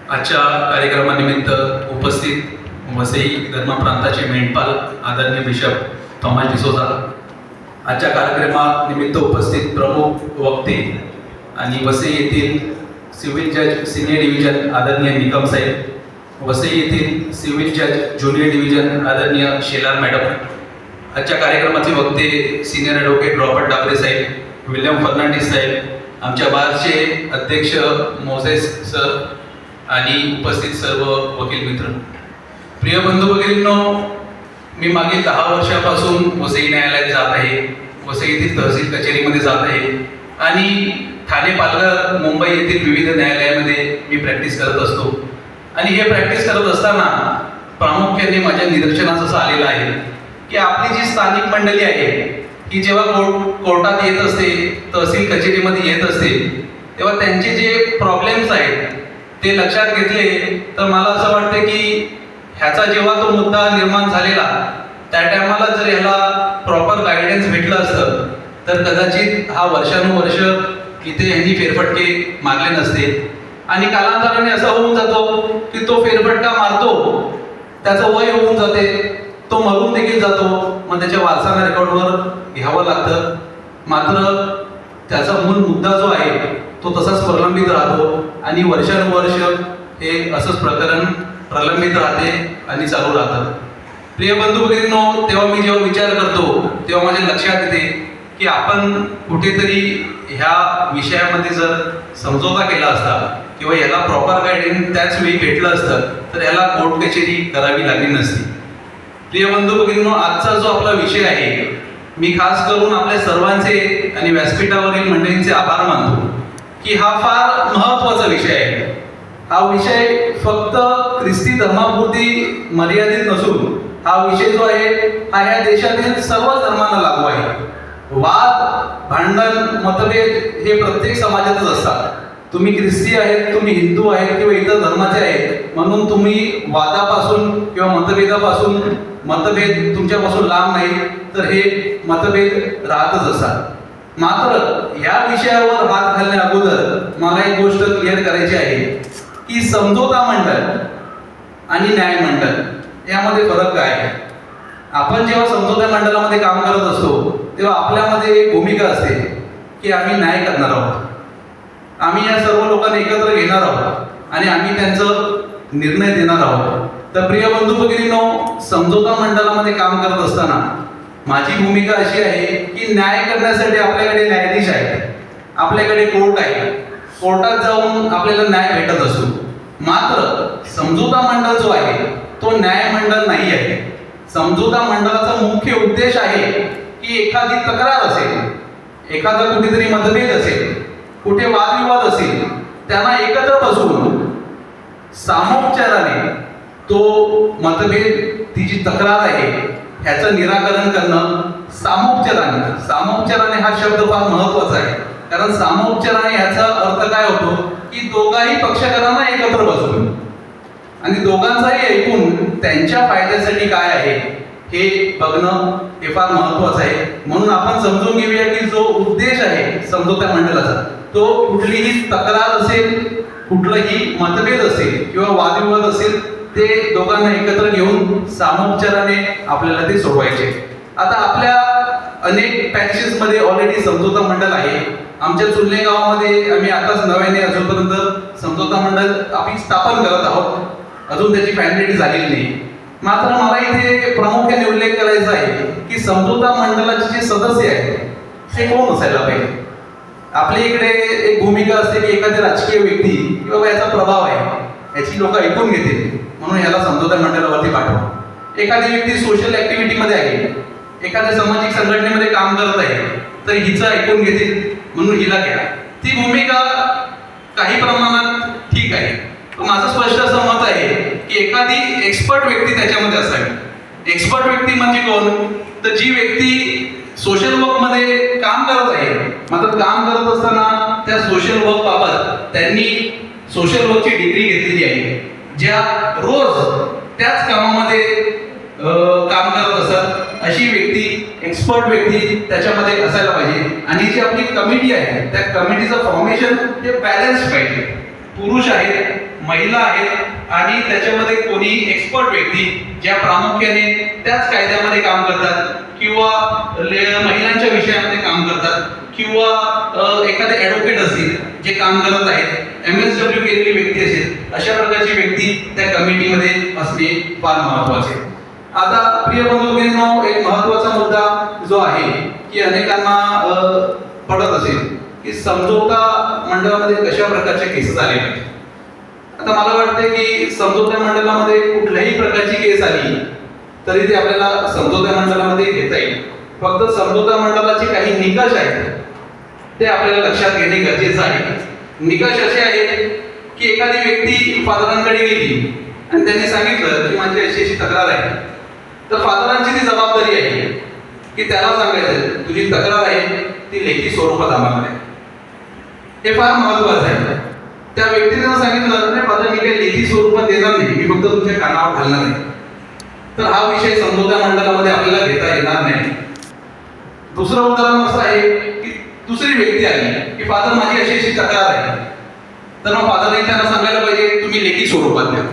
आजच्या कार्यक्रमानिमित्त उपस्थित वसई धर्मप्रांताचे मेंढपाल आदरणीय बिशप थॉमस डिसोजा, आजच्या कार्यक्रमानिमित्त उपस्थित प्रमुख वक्ते आणि वसई येथील सिव्हिल जज सिनियर डिव्हिजन आदरणीय निकम साहेब, वसई येथील सिव्हिल जज ज्युनियर डिव्हिजन आदरणीय शेलार मॅडम, आजच्या कार्यक्रमाचे वक्ते सिनियर ॲडव्होकेट रॉबर्ट डाबरे साहेब, विल्यम फर्नांडिस साहेब, आमच्या बारचे अध्यक्ष मोझेस सर आणि उपस्थित सर्व वकील मित्र, प्रिय बंधू भगिनींनो, मी मागील 10 वर्षापासून वसई न्यायालयात जात आहे. वसई येथील तहसील कचेरीमध्ये जात आहे आणि ठाणे, पालघर, मुंबई येथील विविध न्यायालयामध्ये मी प्रॅक्टिस करत असतो. आणि हे प्रॅक्टिस करत असताना प्रामुख्याने माझ्या निदर्शनास असं आलेलं आहे की आपली जी स्थानिक मंडळी आहे ही जेव्हा कोर्टात येत असते, तहसील कचेरीमध्ये येत असते, तेव्हा त्यांचे जे प्रॉब्लेम्स आहेत ते लक्षात घेतले तर मला असं वाटतं की ह्याचा जेव्हा तो मुद्दा निर्माण झालेला त्या टायमाला जर ह्याला प्रॉपर गायडन्स भेटलं असतं तर कदाचित हा वर्षानुवर्ष इथे यांनी फेरफटके मारले नसते. आणि कालांतराने असं होऊन जातो की तो फेरफटका मारतो, त्याचं वय होऊन जाते, तो मरून देखील जातो, मग त्याच्या वारसांना रेकॉर्डवर घ्यावं लागतं. मात्र त्याचा मूळ मुद्दा जो आहे तो तसाच प्रलंबित राहतो आणि वर्षानुवर्ष हे असंच प्रकरण प्रलंबित राहते आणि चालू राहतं. प्रिय बंधू भगिनींनो, तेव्हा मी जेव्हा विचार करतो तेव्हा माझ्या लक्षात येते की आपण कुठेतरी ह्या विषयामध्ये जर समझोता केला असता किंवा याला प्रॉपर गायडन्स त्याच वेळी भेटलं असतं तर याला कोर्ट कचेरी करावी लागली नसती. प्रिय बंधू भगिनींनो, आजचा जो आपला विषय आहे मी खास करून आपल्या सर्वांचे आणि व्यासपीठावरील मंडळींचे आभार मानतो की हा फार महत्त्वाचा विषय आहे. हा विषय फक्त ख्रिस्ती धर्मापुरती मर्यादित नसून हा विषय जो आहे हा या देशातील सर्व धर्मांना लागू आहे. वाद, भांडण, मतभेद हे प्रत्येक समाजातच असतात. तुम्ही ख्रिस्ती आहेत, तुम्ही हिंदू आहेत किंवा इतर धर्माचे आहेत म्हणून तुम्ही वादापासून किंवा मतभेद तुमच्यापासून लांब नाही, तर हे मतभेद राहतच असतात. मात्र या विषयावर हात घालण्या अगोदर मला एक गोष्ट क्लिअर करायची आहे की समझोता मंडळ आणि न्याय मंडळ यामध्ये फरक काय आहे. आपण जेव्हा समझोता मंडळामध्ये काम करत असतो तेव्हा आपल्यामध्ये एक भूमिका असते की आम्ही न्याय करणार आहोत, आम्ही या सर्व लोकांना एकत्र घेणार आहोत आणि आम्ही त्यांचं निर्णय देणार आहोत. तर प्रिय बंधू भगिनींनो, समझोता मंडळामध्ये काम करत असताना माझी भूमिका अशी आहे की न्याय करण्यासाठी आपल्याकडे न्यायाधीश आहेत, आपल्याकडे कोर्ट आहे, कोर्टात जाऊन आपल्याला न्याय भेटत असतो. मात्र समझोता मंडळ जो आहे तो न्याय मंडळ नाही आहे. समझोता मंडळाचा मुख्य उद्देश आहे की एखादी तक्रार असेल, एखादा कुठेतरी मतभेद असेल, कुठे वादविवाद असेल, त्यांना एकत्र बसवून सामोपचाराने तो मतभेद, ती जी तक्रार आहे ह्याचं निराकरण करणं सामोपचाराने हा शब्द फार महत्वाचा आहे. कारण सामोपचाराने ह्याचा अर्थ काय होतो की दोघाही पक्षकारांना एकत्र बसवून आणि दोघांचाही ऐकून त्यांच्या फायद्यासाठी काय आहे हे बघणं हे फार महत्वाचं आहे. म्हणून आपण समजून घेऊया की जो उद्देश आहे समझोता मंडळाचा तो कुठलीही तक्रार असेल, कुठलंही मतभेद असेल किंवा वादविवाद असेल ते दोघांना एकत्र घेऊन सामोपचाराने आपल्याला ते सोडवायचे. आता आपल्या अनेक पॅरिशेस मध्ये ऑलरेडी समझोता मंडळ आहे. आमच्या चुल्ले गावामध्ये आम्ही आताच नव्याने अजूनपर्यंत समझोता मंडळ आम्ही स्थापन करत आहोत, अजून त्याची फायनॅलिटी झालेली नाही. मात्र मला इथे प्रामुख्याने उल्लेख करायचा आहे की समझोता मंडळाचे जे सदस्य आहेत ते कोण असायला पाहिजे. आपल्या इकडे एक भूमिका असते की एखादी राजकीय व्यक्ती किंवा याचा प्रभाव आहे याची लोक ऐकून घेतील म्हणून ह्याला समझोता मंडळावरती पाठवा. एखादी व्यक्ती सोशल ऍक्टिव्हिटीमध्ये आहे, एखाद्या सामाजिक संघटनेमध्ये काम करत आहे तर हिचं ऐकून घेतील म्हणून हिला घ्या. ती भूमिका काही प्रमाणात ठीक आहे. माझं स्पष्ट असं मत आहे की एखादी एक्सपर्ट व्यक्ती त्याच्यामध्ये असावी. एक्सपर्ट व्यक्ती म्हणजे कोण, तर जी व्यक्ती सोशल वर्क मध्ये काम करत आहे, मात्र काम करत असताना त्या सोशल वर्क बाबत त्यांनी सोशल वर्कची डिग्री घेतलेली आहे, ज्या रोज त्याच कामामध्ये काम करत असतात अशी व्यक्ती, एक्सपर्ट व्यक्ती त्याच्यामध्ये असायला पाहिजे. आणि जी आपली कमिटी आहे त्या कमिटीचं फॉर्मेशन हे बॅलन्स पाहिजे. पुरुष आहेत महिला आहेत आणि त्याच्यामध्ये कोणी एक्सपर्ट व्यक्ती ज्या प्रामुख्याने त्याच कायद्यामध्ये काम करतात किंवा महिलांच्या विषयामध्ये काम करतात किंवा एखादे ॲडव्होकेट असतील जे काम करत आहेत, MSW केलेली व्यक्ती असेल, अशा प्रकारची व्यक्ती त्या कमिटीमध्ये असणे फार महत्त्वाचे. आता प्रिय बंधू एक महत्त्वाचा मुद्दा जो आहे की अनेकांना पडत असेल की समझोता मंडळामध्ये कशा प्रकारच्या केसेस आलेल्या आहेत. आता मला वाटतं की समझोता मंडळामध्ये कुठल्याही प्रकारची केस आली तरी ते आपल्याला समझोता मंडळामध्ये घेता येईल. फक्त समझोता मंडळाचे काही निकष आहेत ते आपल्याला लक्षात घेणे गरजेचं आहे. निकष असे आहेत की एखादी व्यक्ती फादरांकडे गेली आणि त्यांनी सांगितलं की माझी अशी तक्रार आहे, तर फादरांची ती जबाबदारी आहे की त्याला सांगायचं तुझी तक्रार आहे ती लेखी स्वरूपात आम्हाला द्या. हे फार महत्वाचं आहे. त्या व्यक्तीने सांगितलं नाही फादर मी काही लेखी स्वरूपात देणार नाही, मी फक्त तुमच्या कानावर घालणार नाही, तर हा विषय समझोता मंडळामध्ये आपल्याला घेता येणार नाही. दुसरं उदाहरण असं आहे की दुसरी व्यक्ती आली की फादर माझी अशी तक्रार आहे, तर मग फादरने त्यांना सांगायला पाहिजे तुम्ही लेखी स्वरूपात द्या.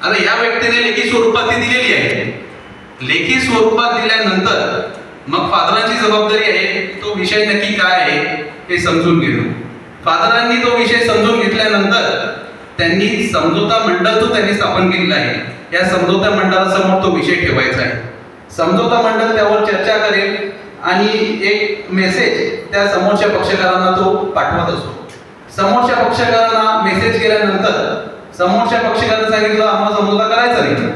आता या व्यक्तीने लेखी स्वरूपात ती दिलेली आहे. लेखी स्वरूपात दिल्यानंतर मग फादरांची जबाबदारी आहे तो विषय नक्की काय आहे हे समजून घेणं. फादरांनी तो विषय समजून घेतल्यानंतर त्यांनी समझोता मंडळ जो त्यांनी स्थापन केलेला आहे या समझोता मंडळासमोर तो विषय ठेवायचा आहे. समझोता मंडळ त्यावर चर्चा करेल आणि एक मेसेज त्या समोरच्या पक्षकारांना तो पाठवत असतो. समोरच्या पक्षकारांना मेसेज केल्यानंतर समोरच्या पक्षकारांनी सांगितलं आम्हाला समझोता करायचा नाही.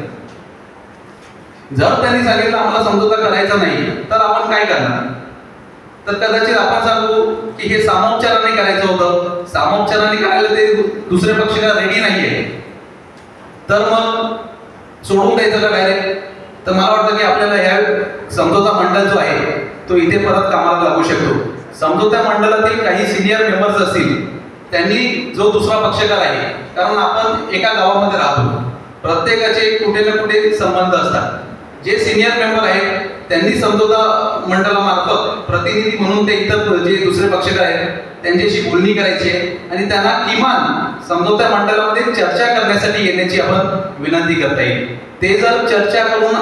जर त्यांनी सांगितलं आम्हाला समझोता करायचा नाही तर आपण काय करणार, तर कदाचित आपण सांगू की हे सामोपचाराने करायचं होतं, सामोपचाराने करायला ते दुसरे पक्षकार रेडी नाहीये, तर मग सोडून द्यायचं का डायरेक्ट. तर मला वाटतं की आपल्याला ह्या समझोता मंडळ जो आहे तो इथे परत कामाला लागू शकतो. समझोता मंडळातील काही सिनियर मेंबर्स असतील त्यांनी जो दुसरा पक्षकार आहे, कारण आपण एका गावामध्ये राहतो, प्रत्येकाचे कुठे ना कुठे संबंध असतात. जे सिनियर मेंबर आहेत त्यांनी समझोता मंडळामार्फत प्रतिनिधी म्हणून ते इतर जे दुसरे पक्षकार आहेत त्यांच्याशी बोलणी करायची आणि त्यांना किमान समझोता मंडळामध्ये चर्चा करण्यासाठी येण्याची आपण विनंती करता येईल. ते जर चर्चा करून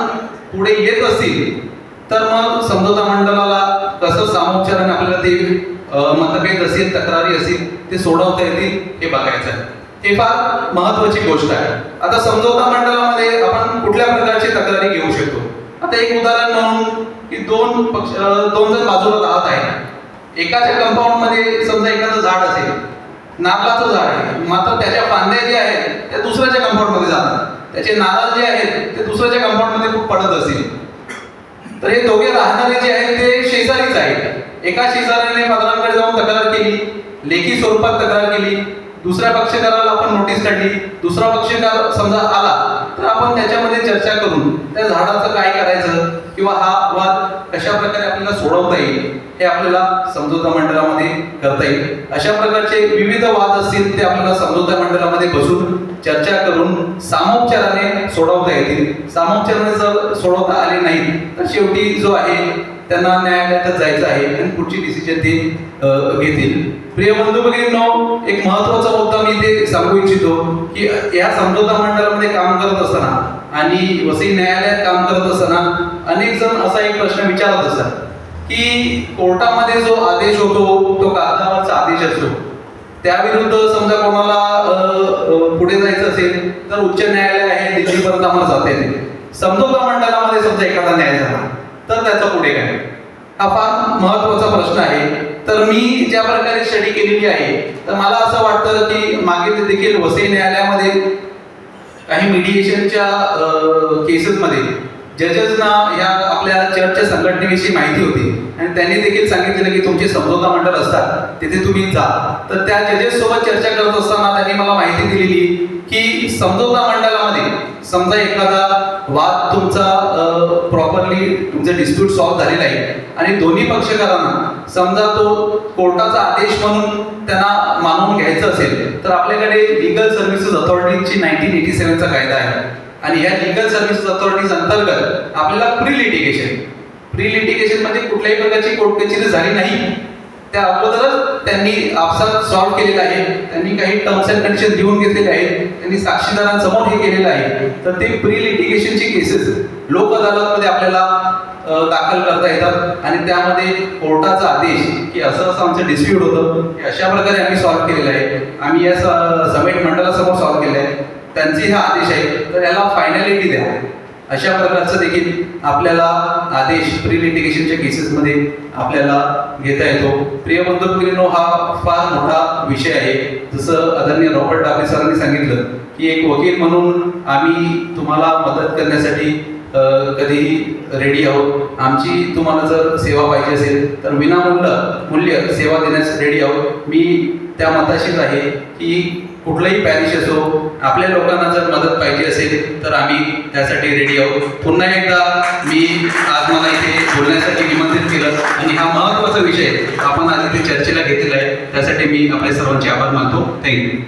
पुढे येत असतील तर मग समझोता मंडळाला कसं सामोपचाराने आपल्याला ते मतभेद असतील, तक्रारी असतील ते सोडवता येतील हे बघायचं आहे. हे फार महत्वाची गोष्ट आहे. आता समझोता मंडळामध्ये आपण कुठल्या प्रकारची तक्रारी घेऊ शकतो. आता एक उदाहरण म्हणून की दोन जण बाजूला राहत आहेत. एकाच्या कंपाऊंड मध्ये समजा एखादं झाड असेल, नारळाचं झाड आहे, मात्र त्याच्या फांद्या ज्या आहेत त्या दुसऱ्याच्या कंपाऊंड मध्ये जातात, त्याचे नारळ जे आहेत ते दुसऱ्याच्या कंपाऊंड मध्ये खूप पडत असतील, तर हे दोघे राहणारे जे आहेत ते शेजारीच आहेत. एका शेजाऱ्याने फादरांकडे जाऊन तक्रार केली, लेखी स्वरूपात तक्रार केली, दुसऱ्या पक्षकाराला आपण नोटीस काढली, दुसरा पक्षकार समजा आला तर आपण त्याच्यामध्ये चर्चा करून त्या झाडाचं काय करायचं किंवा हा वाद कशा प्रकारे आपल्याला सोडवता येईल हे आपल्याला समझोता मंडळामध्ये करता येईल. अशा प्रकारचे विविध वाद असतील ते आपल्याला समझोता मंडळामध्ये बसून चर्चा करून सामोपचाराने सोडवता येतील. सामोपचाराने जर सोडवता आले नाही तर शेवटी जो आहे त्यांना न्यायालयात जायचं आहे आणि पुढची डिसिजन ते घेतील. प्रिय बंधू भगिनींनो, एक महत्त्वाचा मुद्दा मी ते सांगू इच्छितो की या समझोता मंडळामध्ये काम करत असताना आणि वसई न्यायालयात काम करत असताना अनेक जण असा एक प्रश्न विचारत असतात की कोर्टामध्ये जो आदेश होतो तो कागदावरचा आदेश असतो, त्याविरुद्ध समजा कोणाला पुढे जायचं असेल तर उच्च न्यायालय आहे दिल्लीपर्यंत आम्हाला जाता येते. समझोता मंडळामध्ये समजा एखादा न्याय झाला तर त्याचा पुढे काय, हा फार महत्वाचा प्रश्न आहे. तर मी ज्या प्रकारे स्टडी केलेली आहे तर मला असं वाटतं की मागे देखील वसई न्यायालयामध्ये काही मिडिएशनच्या केसेसमध्ये जजेसना या आपल्या चर्चच्या संघटनेविषयी माहिती होती आणि त्यांनी देखील सांगितलेलं की तुमचे समझोता मंडळ असतात तिथे तुम्ही जा. तर त्या जजेस सोबत चर्चा करत असताना त्यांनी मला माहिती दिलेली की समझोता मंडळामध्ये समजा एखादा वाद तुमचा प्रॉपरली तुमचा डिस्प्यूट सॉल्व्ह झालेला आहे आणि दोन्ही पक्षकारांना समजा तो कोर्टाचा आदेश म्हणून त्यांना मानून घ्यायचं असेल तर आपल्याकडे लीगल सर्व्हिसेस अथॉरिटीची 1987 चा कायदा आहे आणि या लीगल सर्व्हिसेस अथॉरिटीज अंतर्गत आपल्याला प्री लिटिगेशन म्हणजे कुठल्याही प्रकारची कोर्ट कचेरी झाली नाही त्या अगोदरच त्यांनी आपसात सॉल्व्ह केलेला आहे. त्यांनी काही टर्म्स अँड कंडिशन लिहून घेतलेले आहेत, त्यांनी साक्षीदारांसमोर हे केलेलं आहे. तर ते प्री लिटिगेशनची केसेस लोक अदालतमध्ये आपल्याला दाखल करता येतात आणि त्यामध्ये कोर्टाचा आदेश की असं असं आमचं डिस्प्यूट होतं, हे अशा प्रकारे आम्ही सॉल्व्ह केलेलं आहे. आम्ही या समेट मंडळासमोर सॉल्व्ह केलं आहे, त्यांचे हा आदेश आहे, तर याला फायनॅलिटी द्या. अशा प्रकारचं देखील आपल्याला आदेश प्री लिटिगेशनच्या केसेसमध्ये आपल्याला घेता येतो. प्रिय बंधू भगिनींनो, हा फार मोठा विषय आहे. जसं आदरणीय रॉबर्ट डाबरे सरांनी सांगितलं की एक वकील म्हणून आम्ही तुम्हाला मदत करण्यासाठी कधीही रेडी आहोत. आमची तुम्हाला जर सेवा पाहिजे असेल तर विनामूल्य सेवा देण्यास रेडी आहोत. मी त्या मताशीच आहे की कुठलंही पॅरिश असो, आपल्या लोकांना जर मदत पाहिजे असेल तर आम्ही त्यासाठी रेडी आहोत. पुन्हा एकदा मी आज मला इथे बोलण्यासाठी निमंत्रित केलं आणि हा महत्त्वाचा विषय आपण आज इथे चर्चेला घेतलेला आहे, त्यासाठी मी आपल्या सर्वांचे आभार मानतो. थँक्यू.